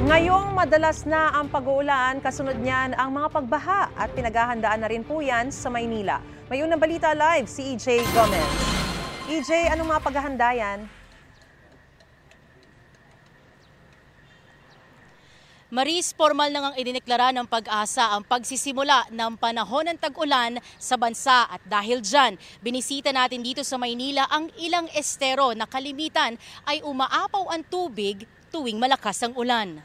Ngayong madalas na ang pag-uulan, kasunod niyan ang mga pagbaha at pinaghahandaan na rin po yan sa Maynila. May unang balita live si EJ Gomez. EJ, anong mga paghahanda yan? Maris, formal na ngang idineklara ng Pag-asa ang pagsisimula ng panahon ng tag-ulan sa bansa at dahil dyan, binisita natin dito sa Maynila ang ilang estero na kalimitan ay umaapaw ang tubig tuwing malakas ang ulan.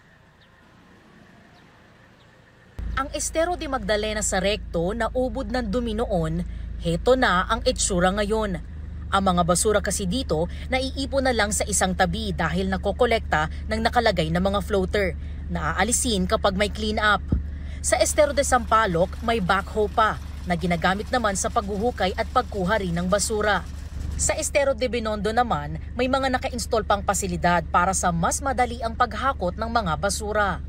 Ang estero de Magdalena sa Recto na ubod ng dumi noon, heto na ang itsura ngayon. Ang mga basura kasi dito naiipon na lang sa isang tabi dahil nakokolekta ng nakalagay na mga floater na aalisin kapag may clean up. Sa estero de Sampaloc may backhoe pa na ginagamit naman sa paghuhukay at pagkuha rin ng basura. Sa estero de Binondo naman may mga naka-install pang pasilidad para sa mas madali ang paghakot ng mga basura.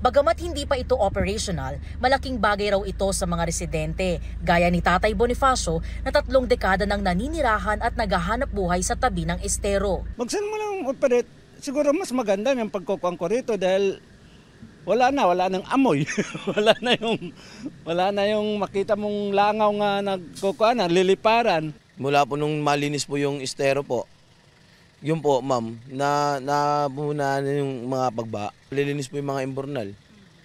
Bagamat hindi pa ito operational, malaking bagay raw ito sa mga residente, gaya ni Tatay Bonifacio na 3 dekada nang naninirahan at naghahanap buhay sa tabi ng estero. Magsan mo lang operate, siguro mas maganda yung pagkukuhan ko rito dahil wala nang amoy. wala na yung makita mong langaw nga nagkukuhan, liliparan. Mula po nung malinis po yung estero po, yun po, ma'am, na muna yung mga pagba. Lilinis po yung mga imbornal.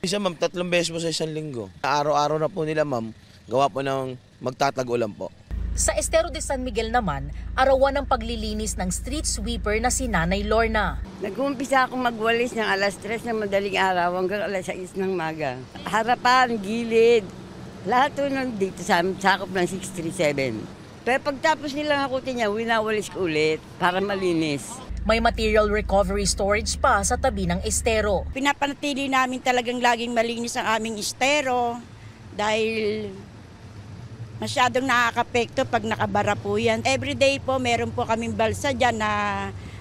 Isa, ma'am, 3 beses po sa isang linggo. Araw-araw na po nila, ma'am, gawa po ng magtatag-ulan po. Sa estero de San Miguel naman, arawan ng paglilinis ng street sweeper na si Nanay Lorna. Nag-uumpisa akong magwalis ng alas 3 ng madaling araw hanggang alas 6 ng maga. Harapan, gilid, lahat po dito sa sakop ng 637. Pero pagtapos nilang hakutin niya, winawalis ko ulit para malinis. May material recovery storage pa sa tabi ng estero. Pinapanatili namin talagang laging malinis ang aming estero dahil masyadong nakakapekto pag nakabara po yan. Everyday po meron po kaming balsa dyan na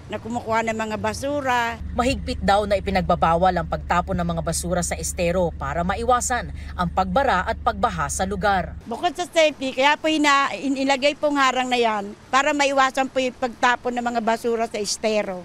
kumukuha ng mga basura. Mahigpit daw na ipinagbabawal ang pagtapon ng mga basura sa estero para maiwasan ang pagbara at pagbaha sa lugar. Bukod sa safety, kaya po inilagay pong harang na yan para maiwasan po yung pagtapon ng mga basura sa estero.